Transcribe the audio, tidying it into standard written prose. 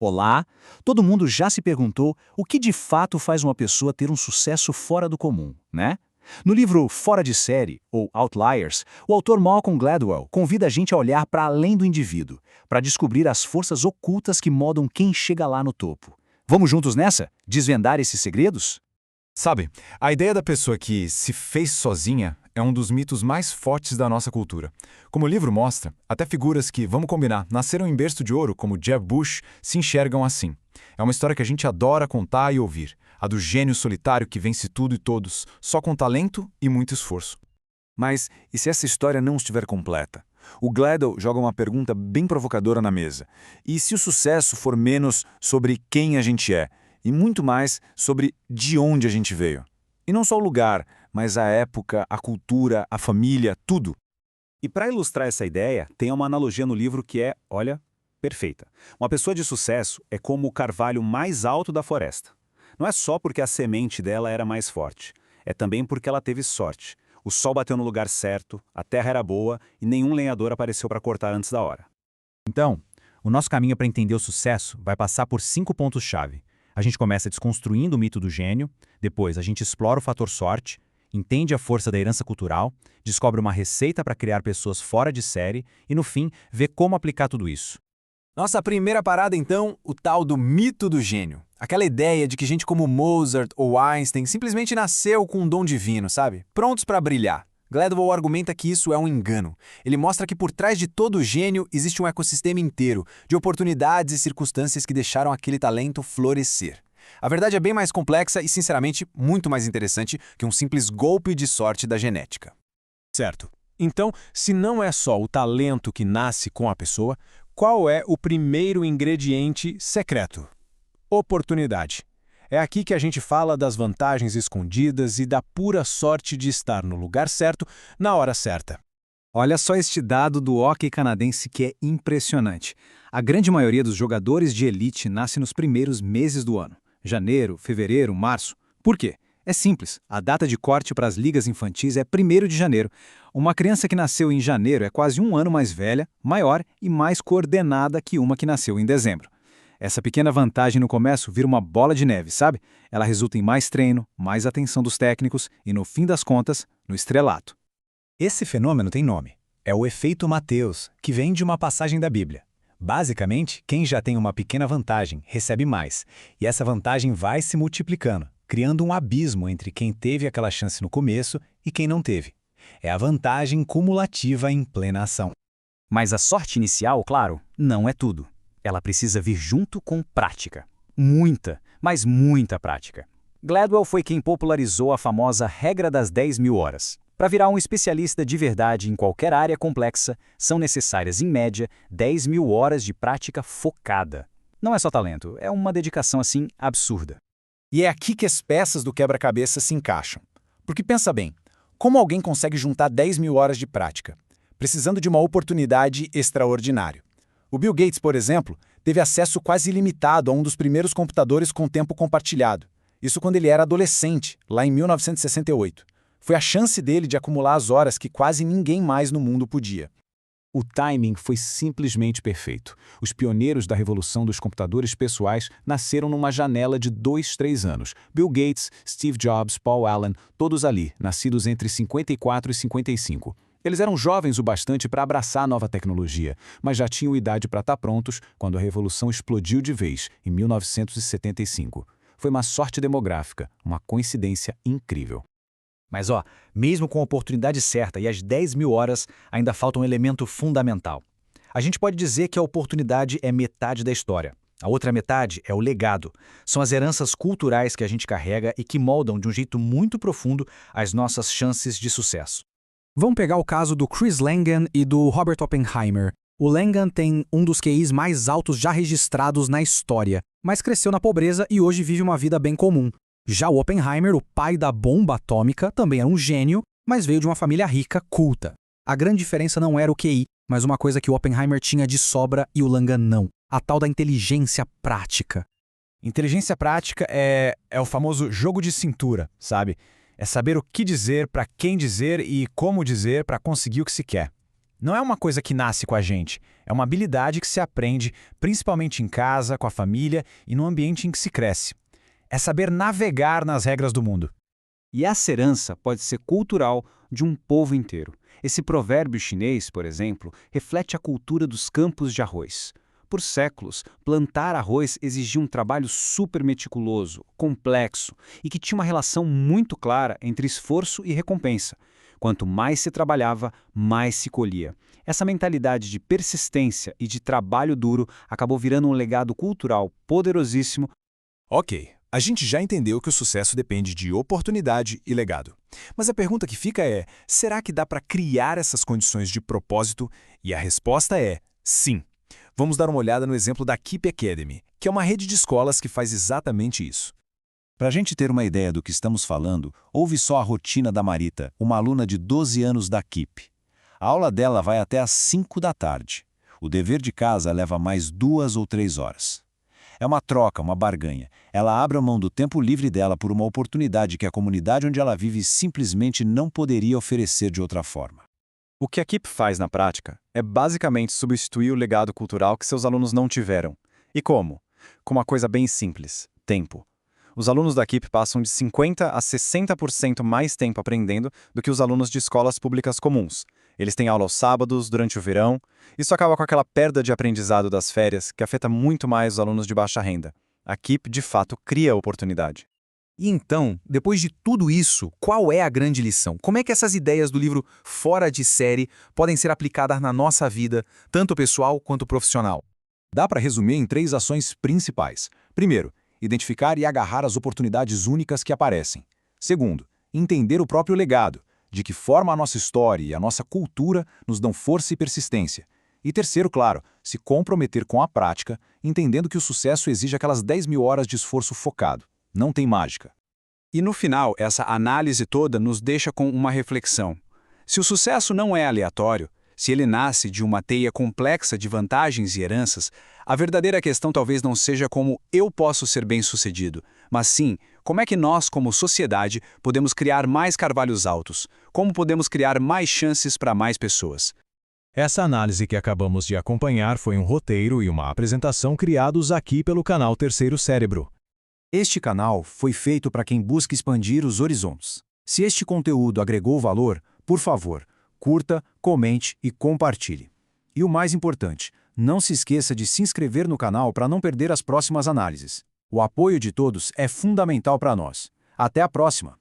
Olá! Todo mundo já se perguntou o que de fato faz uma pessoa ter um sucesso fora do comum, né? No livro Fora de Série, ou Outliers, o autor Malcolm Gladwell convida a gente a olhar para além do indivíduo, para descobrir as forças ocultas que moldam quem chega lá no topo. Vamos juntos nessa? Desvendar esses segredos? Sabe, a ideia da pessoa que se fez sozinha é um dos mitos mais fortes da nossa cultura. Como o livro mostra, até figuras que, vamos combinar, nasceram em berço de ouro, como Jeb Bush, se enxergam assim. É uma história que a gente adora contar e ouvir. A do gênio solitário que vence tudo e todos, só com talento e muito esforço. Mas e se essa história não estiver completa? O Gladwell joga uma pergunta bem provocadora na mesa. E se o sucesso for menos sobre quem a gente é, e muito mais sobre de onde a gente veio? E não só o lugar, mas a época, a cultura, a família, tudo. E para ilustrar essa ideia, tem uma analogia no livro que é, olha, perfeita. Uma pessoa de sucesso é como o carvalho mais alto da floresta. Não é só porque a semente dela era mais forte, é também porque ela teve sorte. O sol bateu no lugar certo, a terra era boa e nenhum lenhador apareceu para cortar antes da hora. Então, o nosso caminho para entender o sucesso vai passar por 5 pontos-chave. A gente começa desconstruindo o mito do gênio, depois a gente explora o fator sorte, entende a força da herança cultural, descobre uma receita para criar pessoas fora de série e, no fim, vê como aplicar tudo isso. Nossa primeira parada, então, o tal do mito do gênio. Aquela ideia de que gente como Mozart ou Einstein simplesmente nasceu com um dom divino, sabe? Prontos para brilhar. Gladwell argumenta que isso é um engano. Ele mostra que por trás de todo gênio existe um ecossistema inteiro, de oportunidades e circunstâncias que deixaram aquele talento florescer. A verdade é bem mais complexa e, sinceramente, muito mais interessante que um simples golpe de sorte da genética. Certo. Então, se não é só o talento que nasce com a pessoa, qual é o primeiro ingrediente secreto? Oportunidade. É aqui que a gente fala das vantagens escondidas e da pura sorte de estar no lugar certo, na hora certa. Olha só este dado do hóquei canadense que é impressionante. A grande maioria dos jogadores de elite nasce nos primeiros meses do ano. Janeiro, fevereiro, março. Por quê? É simples. A data de corte para as ligas infantis é 1º de janeiro. Uma criança que nasceu em janeiro é quase um ano mais velha, maior e mais coordenada que uma que nasceu em dezembro. Essa pequena vantagem no começo vira uma bola de neve, sabe? Ela resulta em mais treino, mais atenção dos técnicos e, no fim das contas, no estrelato. Esse fenômeno tem nome. É o efeito Mateus, que vem de uma passagem da Bíblia. Basicamente, quem já tem uma pequena vantagem recebe mais, e essa vantagem vai se multiplicando, criando um abismo entre quem teve aquela chance no começo e quem não teve. É a vantagem cumulativa em plena ação. Mas a sorte inicial, claro, não é tudo. Ela precisa vir junto com prática. Muita, mas muita prática. Gladwell foi quem popularizou a famosa regra das 10.000 horas. Para virar um especialista de verdade em qualquer área complexa, são necessárias, em média, 10.000 horas de prática focada. Não é só talento, é uma dedicação assim absurda. E é aqui que as peças do quebra-cabeça se encaixam. Porque pensa bem, como alguém consegue juntar 10.000 horas de prática? Precisando de uma oportunidade extraordinária. O Bill Gates, por exemplo, teve acesso quase ilimitado a um dos primeiros computadores com tempo compartilhado. Isso quando ele era adolescente, lá em 1968. Foi a chance dele de acumular as horas que quase ninguém mais no mundo podia. O timing foi simplesmente perfeito. Os pioneiros da revolução dos computadores pessoais nasceram numa janela de 2, 3 anos. Bill Gates, Steve Jobs, Paul Allen, todos ali, nascidos entre 54 e 55. Eles eram jovens o bastante para abraçar a nova tecnologia, mas já tinham idade para estar prontos quando a revolução explodiu de vez, em 1975. Foi uma sorte demográfica, uma coincidência incrível. Mas mesmo com a oportunidade certa e as 10.000 horas, ainda falta um elemento fundamental. A gente pode dizer que a oportunidade é metade da história. A outra metade é o legado. São as heranças culturais que a gente carrega e que moldam de um jeito muito profundo as nossas chances de sucesso. Vamos pegar o caso do Chris Langan e do Robert Oppenheimer. O Langan tem um dos QIs mais altos já registrados na história, mas cresceu na pobreza e hoje vive uma vida bem comum. Já o Oppenheimer, o pai da bomba atômica, também era um gênio, mas veio de uma família rica, culta. A grande diferença não era o QI, mas uma coisa que o Oppenheimer tinha de sobra e o Langan não. A tal da inteligência prática. Inteligência prática é o famoso jogo de cintura, sabe? É saber o que dizer, para quem dizer e como dizer para conseguir o que se quer. Não é uma coisa que nasce com a gente, é uma habilidade que se aprende principalmente em casa, com a família e no ambiente em que se cresce. É saber navegar nas regras do mundo. E essa herança pode ser cultural de um povo inteiro. Esse provérbio chinês, por exemplo, reflete a cultura dos campos de arroz. Por séculos, plantar arroz exigia um trabalho super meticuloso, complexo e que tinha uma relação muito clara entre esforço e recompensa. Quanto mais se trabalhava, mais se colhia. Essa mentalidade de persistência e de trabalho duro acabou virando um legado cultural poderosíssimo. Ok, a gente já entendeu que o sucesso depende de oportunidade e legado. Mas a pergunta que fica é, será que dá para criar essas condições de propósito? E a resposta é sim. Vamos dar uma olhada no exemplo da Keep Academy, que é uma rede de escolas que faz exatamente isso. Para a gente ter uma ideia do que estamos falando, ouve só a rotina da Marita, uma aluna de 12 anos da Keep. A aula dela vai até às 5 da tarde. O dever de casa leva mais 2 ou 3 horas. É uma troca, uma barganha. Ela abre a mão do tempo livre dela por uma oportunidade que a comunidade onde ela vive simplesmente não poderia oferecer de outra forma. O que a Keep faz na prática é basicamente substituir o legado cultural que seus alunos não tiveram. E como? Com uma coisa bem simples: tempo. Os alunos da Keep passam de 50% a 60% mais tempo aprendendo do que os alunos de escolas públicas comuns. Eles têm aula aos sábados, durante o verão. Isso acaba com aquela perda de aprendizado das férias, que afeta muito mais os alunos de baixa renda. A Keep, de fato, cria oportunidade. E então, depois de tudo isso, qual é a grande lição? Como é que essas ideias do livro Fora de Série podem ser aplicadas na nossa vida, tanto pessoal quanto profissional? Dá para resumir em 3 ações principais. Primeiro, identificar e agarrar as oportunidades únicas que aparecem. Segundo, entender o próprio legado, de que forma a nossa história e a nossa cultura nos dão força e persistência. E terceiro, claro, se comprometer com a prática, entendendo que o sucesso exige aquelas 10.000 horas de esforço focado. Não tem mágica. E no final, essa análise toda nos deixa com uma reflexão. Se o sucesso não é aleatório, se ele nasce de uma teia complexa de vantagens e heranças, a verdadeira questão talvez não seja como eu posso ser bem-sucedido, mas sim, como é que nós, como sociedade, podemos criar mais carvalhos altos? Como podemos criar mais chances para mais pessoas? Essa análise que acabamos de acompanhar foi um roteiro e uma apresentação criados aqui pelo canal Terceiro Cérebro. Este canal foi feito para quem busca expandir os horizontes. Se este conteúdo agregou valor, por favor, curta, comente e compartilhe. E o mais importante, não se esqueça de se inscrever no canal para não perder as próximas análises. O apoio de todos é fundamental para nós. Até a próxima!